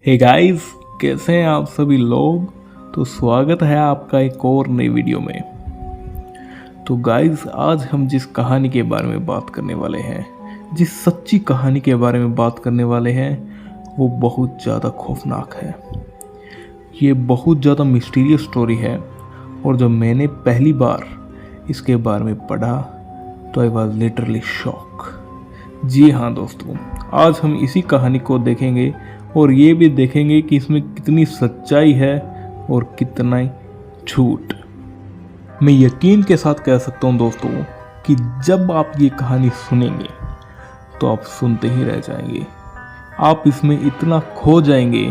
Hey guys, कैसे हैं आप सभी लोग। तो स्वागत है आपका एक और नई वीडियो में। तो गाइस, आज हम जिस कहानी के बारे में बात करने वाले हैं, जिस सच्ची कहानी के बारे में बात करने वाले हैं, वो बहुत ज़्यादा खौफनाक है। ये बहुत ज़्यादा मिस्टीरियस स्टोरी है और जब मैंने पहली बार इसके बारे में पढ़ा तो आई वॉज लिटरली शॉक। जी हाँ दोस्तों, आज हम इसी कहानी को देखेंगे और ये भी देखेंगे कि इसमें कितनी सच्चाई है और कितना झूठ। मैं यकीन के साथ कह सकता हूँ दोस्तों कि जब आप ये कहानी सुनेंगे तो आप सुनते ही रह जाएंगे। आप इसमें इतना खो जाएंगे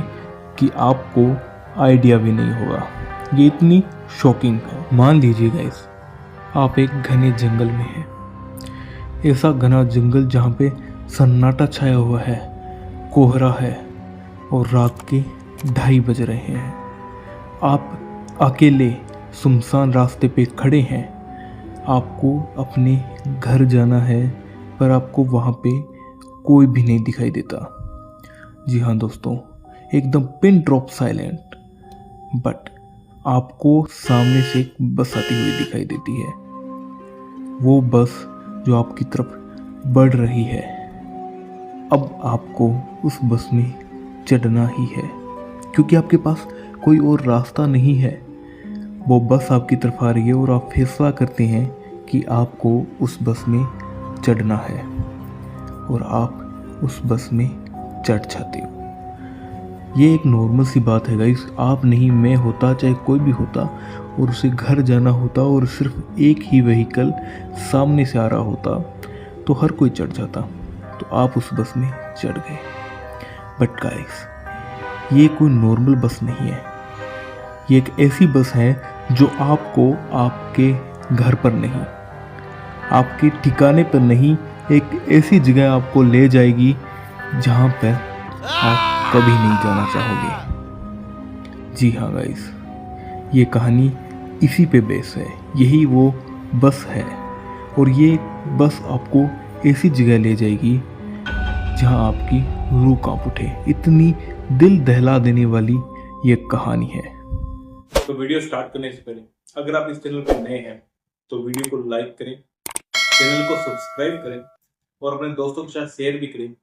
कि आपको आइडिया भी नहीं होगा। ये इतनी शॉकिंग है। मान लीजिए गाइस, आप एक घने जंगल में हैं। ऐसा घना जंगल जहाँ पे सन्नाटा छाया हुआ है, कोहरा है और रात के 2:30 बज रहे हैं। आप अकेले सुनसान रास्ते पे खड़े हैं। आपको अपने घर जाना है पर आपको वहाँ पे कोई भी नहीं दिखाई देता। जी हाँ दोस्तों, एकदम पिन ड्रॉप साइलेंट। बट आपको सामने से एक बस आती हुई दिखाई देती है। वो बस जो आपकी तरफ बढ़ रही है। अब आपको उस बस में चढ़ना ही है क्योंकि आपके पास कोई और रास्ता नहीं है। वो बस आपकी तरफ आ रही है और आप फैसला करते हैं कि आपको उस बस में चढ़ना है और आप उस बस में चढ़ जाते हो। ये एक नॉर्मल सी बात है गाइस। आप नहीं, मैं होता, चाहे कोई भी होता और उसे घर जाना होता और सिर्फ एक ही व्हीकल सामने से आ रहा होता तो हर कोई चढ़ जाता। तो आप उस बस में चढ़ गए। बट गाइस, ये कोई नॉर्मल बस नहीं है। ये एक ऐसी बस है जो आपको आपके घर पर नहीं, आपके ठिकाने पर नहीं, एक ऐसी जगह आपको ले जाएगी जहाँ पर आप कभी नहीं जाना चाहोगे। जी हाँ गाइस, ये कहानी इसी पे बेस है। यही वो बस है और ये बस आपको ऐसी जगह ले जाएगी जहां आपकी रूह कांप उठे। इतनी दिल दहला देने वाली ये कहानी है। तो वीडियो स्टार्ट करने से पहले अगर आप इस चैनल पर नए हैं तो वीडियो को लाइक करें, चैनल को सब्सक्राइब करें और अपने दोस्तों के साथ शेयर भी करें।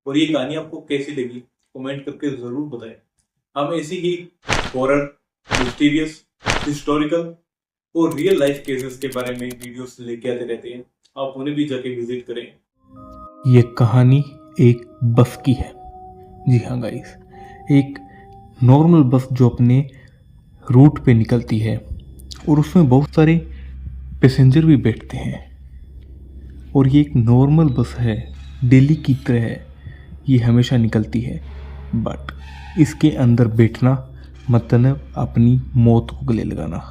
और ये कहानी आपको कैसी लगी कमेंट करके ज़रूर बताएं। हम ऐसी ही हॉरर, मिस्टीरियस, हिस्टोरिकल और रियल लाइफ केसेस के बारे में वीडियोस लेके आते रहते हैं। आप उन्हें भी जाके विजिट करें। ये कहानी एक बस की है। जी हाँ गाइस, एक नॉर्मल बस जो अपने रूट पे निकलती है और उसमें बहुत सारे पैसेंजर भी बैठते हैं। और ये एक नॉर्मल बस है, दिल्ली की तरह ये हमेशा निकलती है। बट इसके अंदर बैठना मतलब अपनी मौत को गले लगाना।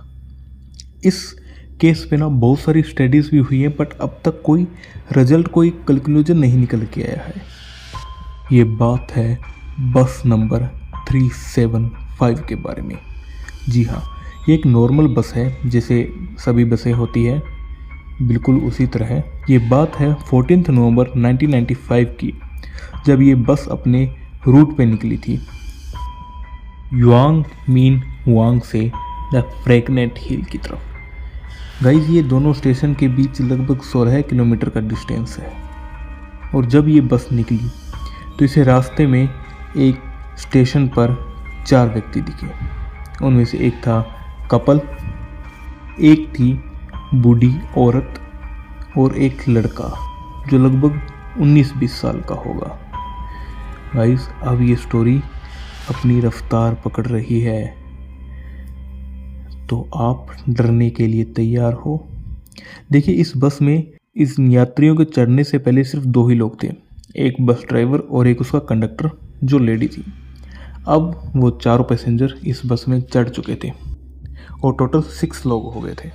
इस केस पे ना बहुत सारी स्टडीज़ भी हुई हैं बट अब तक कोई रिजल्ट, कोई कंक्लूजन नहीं निकल के आया है। ये बात है बस नंबर 375 के बारे में। जी हाँ, ये एक नॉर्मल बस है जैसे सभी बसें होती है, बिल्कुल उसी तरह है। ये बात है 14 नवंबर 1995 की, जब ये बस अपने रूट पे निकली थी युआंग मीन हुआंग से द फ्रैगनेंट हिल की तरफ। गाइस, ये दोनों स्टेशन के बीच लगभग 16 किलोमीटर का डिस्टेंस है। और जब ये बस निकली तो इसे रास्ते में एक स्टेशन पर 4 व्यक्ति दिखे। उनमें से एक था कपल, एक थी बूढ़ी औरत और एक लड़का जो लगभग 19-20 साल का होगा। गाइस, अब ये स्टोरी अपनी रफ्तार पकड़ रही है तो आप डरने के लिए तैयार हो। देखिए, इस बस में इस यात्रियों के चढ़ने से पहले सिर्फ 2 ही लोग थे, एक बस ड्राइवर और एक उसका कंडक्टर जो लेडी थी। अब वो 4 पैसेंजर इस बस में चढ़ चुके थे और टोटल 6 लोग हो गए थे।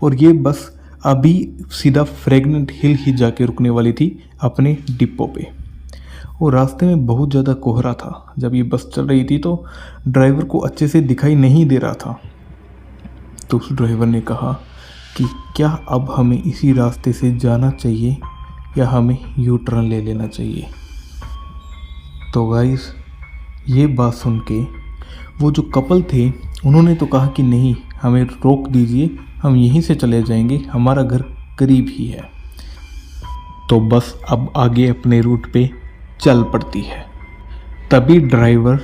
और ये बस अभी सीधा फ्रैगनेंट हिल ही जाके रुकने वाली थी अपने डिपो पे। और रास्ते में बहुत ज़्यादा कोहरा था। जब ये बस चल रही थी तो ड्राइवर को अच्छे से दिखाई नहीं दे रहा था। तो उस ड्राइवर ने कहा कि क्या अब हमें इसी रास्ते से जाना चाहिए या हमें यू टर्न ले लेना चाहिए। तो गाइस, ये बात सुन के वो जो कपल थे उन्होंने तो कहा कि नहीं, हमें रोक दीजिए, हम यहीं से चले जाएंगे, हमारा घर करीब ही है। तो बस अब आगे अपने रूट पे चल पड़ती है। तभी ड्राइवर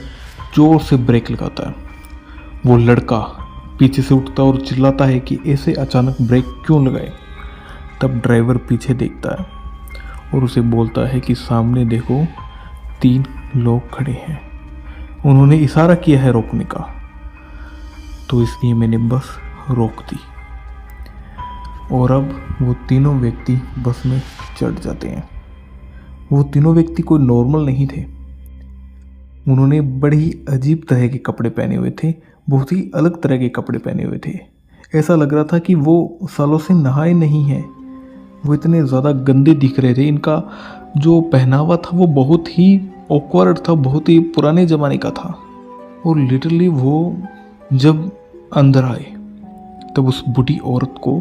जोर से ब्रेक लगाता है। वो लड़का पीछे से उठता है और चिल्लाता है कि ऐसे अचानक ब्रेक क्यों लगाए। तब ड्राइवर पीछे देखता है और उसे बोलता है कि सामने देखो, 3 लोग खड़े हैं, उन्होंने इशारा किया है रोकने का, तो इसलिए मैंने बस रोक दी। और अब वो तीनों व्यक्ति बस में चढ़ जाते हैं। वो तीनों व्यक्ति कोई नॉर्मल नहीं थे। उन्होंने बड़ी ही अजीब तरह के कपड़े पहने हुए थे, बहुत ही अलग तरह के कपड़े पहने हुए थे। ऐसा लग रहा था कि वो सालों से नहाए नहीं हैं। वो इतने ज़्यादा गंदे दिख रहे थे। इनका जो पहनावा था वो बहुत ही ऑकवर्ड था, बहुत ही पुराने ज़माने का था। और लिटरली वो जब अंदर आए तब उस बूढ़ी औरत को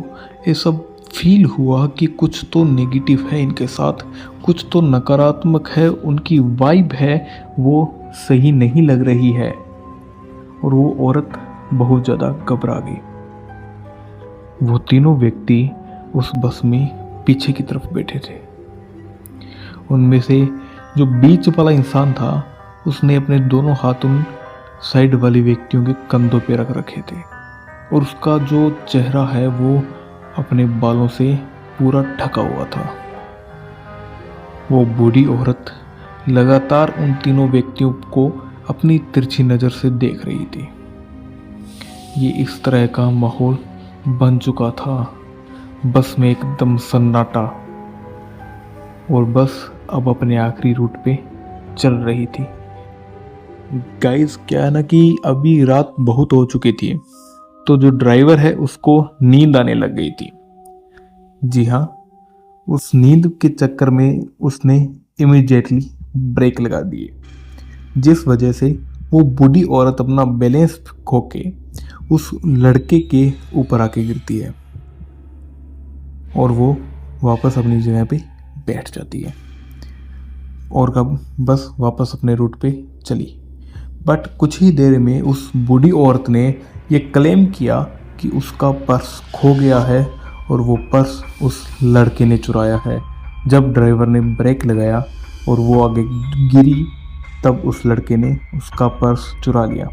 ये सब फील हुआ कि कुछ तो नेगेटिव है इनके साथ, कुछ तो नकारात्मक है, उनकी वाइब है वो सही नहीं लग रही है। और वो औरत बहुत ज़्यादा घबरा गई। वो तीनों व्यक्ति उस बस में पीछे की तरफ बैठे थे। उनमें से जो बीच वाला इंसान था उसने अपने दोनों हाथ उन साइड वाले व्यक्तियों के कंधों पे रख रखे थे और उसका जो चेहरा है वो अपने बालों से पूरा ढका हुआ था। वो बूढ़ी औरत लगातार उन तीनों व्यक्तियों को अपनी तिरछी नज़र से देख रही थी। ये इस तरह का माहौल बन चुका था। बस में एकदम सन्नाटा और बस अब अपने आखिरी रूट पे चल रही थी। गाइस क्या है ना कि अभी रात बहुत हो चुकी थी, तो जो ड्राइवर है उसको नींद आने लग गई थी। जी हाँ, उस नींद के चक्कर में उसने इमीडिएटली ब्रेक लगा दिए, जिस वजह से वो बूढ़ी औरत अपना बैलेंस खो के उस लड़के के ऊपर आके गिरती है और वो वापस अपनी जगह पे बैठ जाती है और कब बस वापस अपने रूट पे चली। बट कुछ ही देर में उस बूढ़ी औरत ने ये क्लेम किया कि उसका पर्स खो गया है और वो पर्स उस लड़के ने चुराया है। जब ड्राइवर ने ब्रेक लगाया और वो आगे गिरी तब उस लड़के ने उसका पर्स चुरा लिया।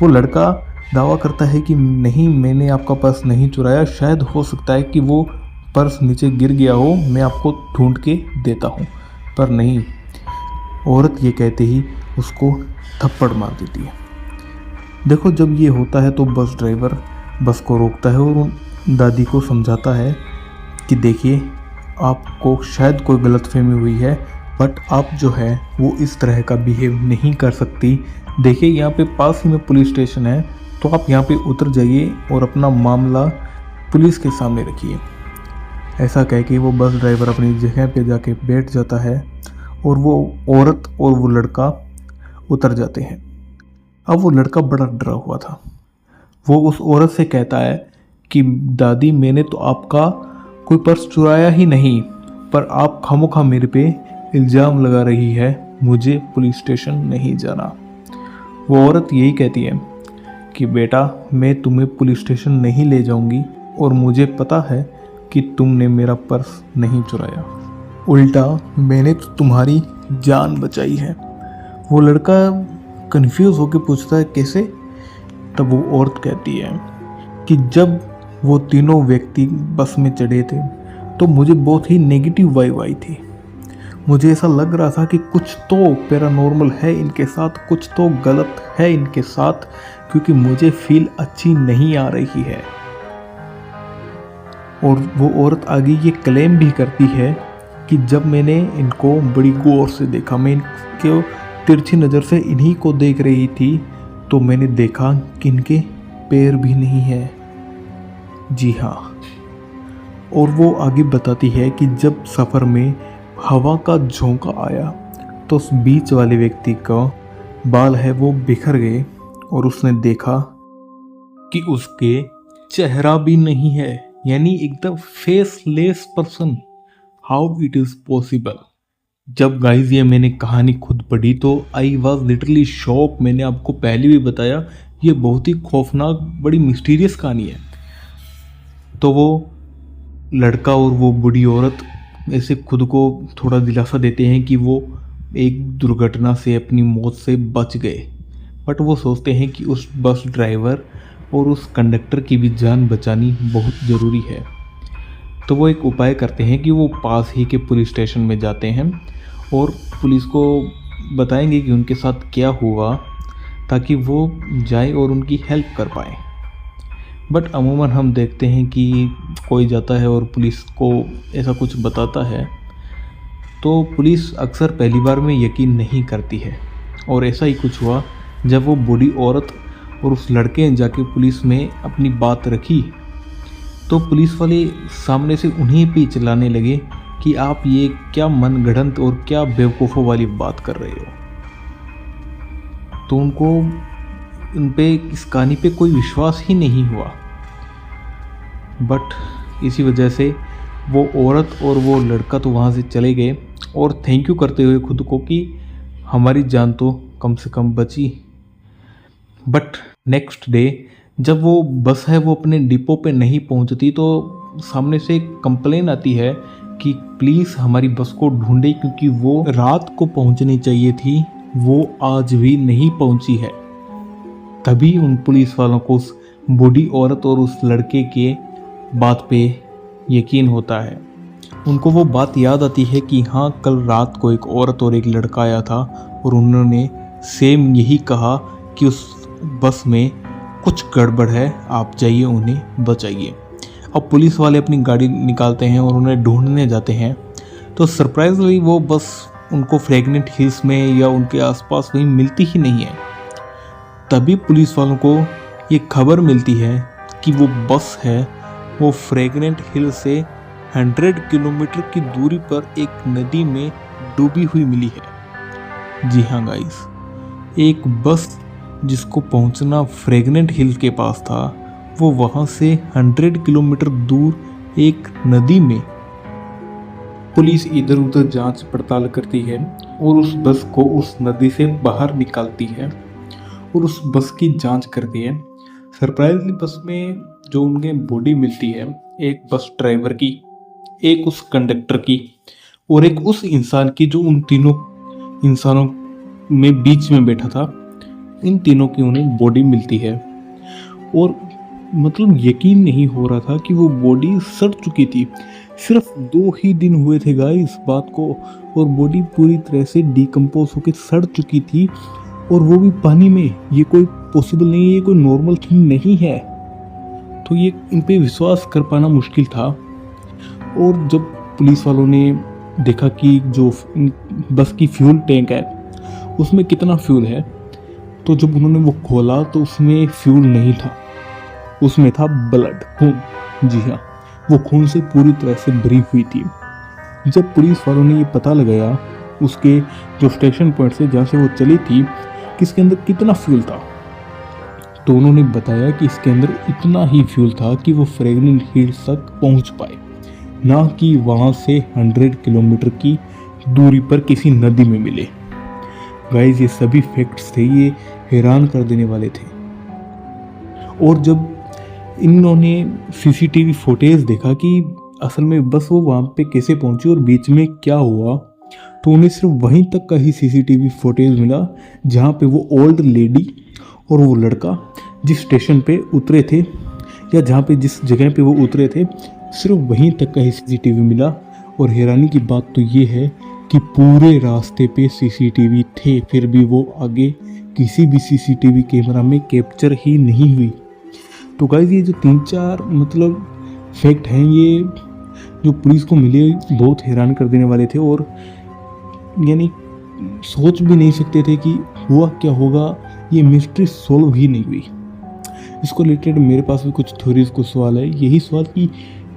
वो लड़का दावा करता है कि नहीं, मैंने आपका पर्स नहीं चुराया, शायद हो सकता है कि वो पर्स नीचे गिर गया हो, मैं आपको ढूंढ के देता हूँ। पर नहीं, औरत ये कहते ही उसको थप्पड़ मार देती है। देखो जब ये होता है तो बस ड्राइवर बस को रोकता है और उन दादी को समझाता है कि देखिए, आपको शायद कोई गलतफहमी हुई है, बट आप जो है वो इस तरह का बिहेव नहीं कर सकती। देखिए यहाँ पे पास ही में पुलिस स्टेशन है, तो आप यहाँ पे उतर जाइए और अपना मामला पुलिस के सामने रखिए। ऐसा कह के वो बस ड्राइवर अपनी जगह पे जाके बैठ जाता है और वो औरत और वो लड़का उतर जाते हैं। अब वो लड़का बड़ा डरा हुआ था। वो उस औरत से कहता है कि दादी, मैंने तो आपका कोई पर्स चुराया ही नहीं, पर आप खामोखा मेरे पे इल्ज़ाम लगा रही है, मुझे पुलिस स्टेशन नहीं जाना। वो औरत यही कहती है कि बेटा, मैं तुम्हें पुलिस स्टेशन नहीं ले जाऊंगी और मुझे पता है कि तुमने मेरा पर्स नहीं चुराया, उल्टा मैंने तो तुम्हारी जान बचाई है। वो लड़का कंफ्यूज होकर पूछता है कैसे? तब वो औरत कहती है कि जब वो तीनों व्यक्ति बस में चढ़े थे तो मुझे बहुत ही नेगेटिव वाइब आई थी। मुझे ऐसा लग रहा था कि कुछ तो पैरानॉर्मल है इनके साथ, कुछ तो गलत है इनके साथ, क्योंकि मुझे फील अच्छी नहीं आ रही है। और वो औरत आगे ये क्लेम भी करती है कि जब मैंने इनको बड़ी गौर से देखा, मैं इनको तिरछी नज़र से इन्हीं को देख रही थी, तो मैंने देखा कि इनके पैर भी नहीं है। जी हाँ। और वो आगे बताती है कि जब सफ़र में हवा का झोंका आया तो उस बीच वाले व्यक्ति का बाल है वो बिखर गए और उसने देखा कि उसके चेहरा भी नहीं है, यानी एकदम faceless person. How it is possible? जब गाइस ये मैंने कहानी खुद पढ़ी तो आई वॉज लिटरली शॉक। मैंने आपको पहले भी बताया ये बहुत ही खौफनाक बड़ी मिस्टीरियस कहानी है। तो वो लड़का और वो बूढ़ी औरत ऐसे खुद को थोड़ा दिलासा देते हैं कि वो एक दुर्घटना से अपनी मौत से बच गए, बट वो सोचते हैं कि उस बस ड्राइवर और उस कंडक्टर की भी जान बचानी बहुत ज़रूरी है। तो वो एक उपाय करते हैं कि वो पास ही के पुलिस स्टेशन में जाते हैं और पुलिस को बताएंगे कि उनके साथ क्या हुआ, ताकि वो जाए और उनकी हेल्प कर पाए। बट अमूमन हम देखते हैं कि कोई जाता है और पुलिस को ऐसा कुछ बताता है तो पुलिस अक्सर पहली बार में यकीन नहीं करती है। और ऐसा ही कुछ हुआ जब वो बूढ़ी औरत और उस लड़के ने जाके पुलिस में अपनी बात रखी तो पुलिस वाले सामने से उन्हीं पे चिल्लाने लगे कि आप ये क्या मनगढ़ंत और क्या बेवकूफ़ों वाली बात कर रहे हो। तो उनको उन पे इस कहानी पे कोई विश्वास ही नहीं हुआ। बट इसी वजह से वो औरत और वो लड़का तो वहाँ से चले गए और थैंक यू करते हुए खुद को कि हमारी जान तो कम से कम बची। बट नेक्स्ट डे जब वो बस है वो अपने डिपो पे नहीं पहुंचती तो सामने से एक कंप्लेन आती है कि प्लीज़ हमारी बस को ढूंढे, क्योंकि वो रात को पहुंचनी चाहिए थी, वो आज भी नहीं पहुंची है। तभी उन पुलिस वालों को उस बूढ़ी औरत और उस लड़के के बात पे यकीन होता है। उनको वो बात याद आती है कि हाँ, कल रात को एक औरत और एक लड़का आया था और उन्होंने सेम यही कहा कि उस बस में कुछ गड़बड़ है, आप जाइए उन्हें बचाइए। अब पुलिस वाले अपनी गाड़ी निकालते हैं और उन्हें ढूंढने जाते हैं तो सरप्राइजली वो बस उनको फ्रैग्नेंट हिल्स में या उनके आसपास कहीं मिलती ही नहीं है। तभी पुलिस वालों को ये खबर मिलती है कि वो बस है वो फ्रैग्नेंट हिल से 100 किलोमीटर की दूरी पर एक नदी में डूबी हुई मिली है। जी हाँ गाइस, एक बस जिसको पहुंचना फ्रैग्नेंट हिल के पास था वो वहां से 100 किलोमीटर दूर एक नदी में। पुलिस इधर उधर जांच पड़ताल करती है और उस बस को उस नदी से बाहर निकालती है और उस बस की जांच करती है। सरप्राइजली बस में जो उनके बॉडी मिलती है, एक बस ड्राइवर की, एक उस कंडक्टर की और एक उस इंसान की जो उन तीनों इंसानों में बीच में बैठा था। इन तीनों की उन्हें बॉडी मिलती है और मतलब यकीन नहीं हो रहा था कि वो बॉडी सड़ चुकी थी। सिर्फ 2 ही दिन हुए थे गाइस इस बात को और बॉडी पूरी तरह से डिकम्पोज होकर सड़ चुकी थी, और वो भी पानी में। ये कोई पॉसिबल नहीं है, ये कोई नॉर्मल थिंग नहीं है। तो ये इन पे विश्वास कर पाना मुश्किल था। और जब पुलिस वालों ने देखा कि जो बस की फ्यूल टैंक है उसमें कितना फ्यूल है, तो जब उन्होंने वो खोला तो उसमें फ्यूल नहीं था, उसमें था ब्लड, खून। जी हाँ, वो खून से पूरी तरह से भरी हुई थी। जब पुलिस वालों ने ये पता लगाया उसके जो स्टेशन पॉइंट से जहाँ से वो चली थी कि इसके अंदर कितना फ्यूल था, तो उन्होंने बताया कि इसके अंदर इतना ही फ्यूल था कि वो फ्रैग्नेंट हिल्स तक पहुँच पाए, ना कि वहाँ से 100 किलोमीटर की दूरी पर किसी नदी में मिले। गाइस, ये सभी फैक्ट्स थे, ये हैरान कर देने वाले थे। और जब इन्होंने सीसीटीवी फुटेज देखा कि असल में बस वो वहाँ पे कैसे पहुंची और बीच में क्या हुआ, तो उन्हें सिर्फ वहीं तक का ही सीसीटीवी फुटेज मिला जहाँ पे वो ओल्ड लेडी और वो लड़का जिस स्टेशन पे उतरे थे या जहाँ पे जिस जगह पे वो उतरे थे, सिर्फ वहीं तक का ही सीसीटीवी मिला। और हैरानी की बात तो ये है कि पूरे रास्ते पे सीसीटीवी थे, फिर भी वो आगे किसी भी सीसीटीवी कैमरा में कैप्चर ही नहीं हुई। तो गाइस, ये जो 3-4 मतलब फैक्ट हैं, ये जो पुलिस को मिले बहुत हैरान कर देने वाले थे और यानी सोच भी नहीं सकते थे कि हुआ क्या होगा। ये मिस्ट्री सॉल्व ही नहीं हुई। इसको रिलेटेड मेरे पास भी कुछ थ्योरीज को सवाल है। यही सवाल कि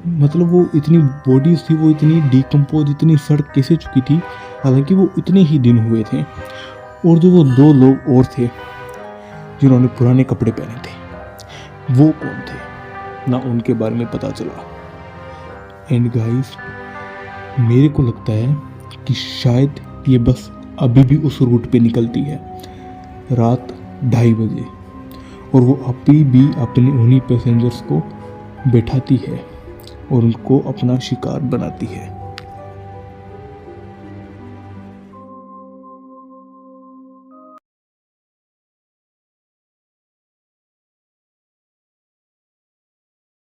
मतलब वो इतनी बॉडीज थी, वो इतनी डिकम्पोज, इतनी सड़ कैसे चुकी थी, हालांकि वो इतने ही दिन हुए थे। और जो वो 2 लोग और थे जिन्होंने पुराने कपड़े पहने थे, वो कौन थे ना उनके बारे में पता चला। एंड गाइस, मेरे को लगता है कि शायद ये बस अभी भी उस रूट पे निकलती है रात 2:30 बजे, और वो अभी भी अपने उन्हीं पैसेंजर्स को बैठाती है और उनको अपना शिकार बनाती है।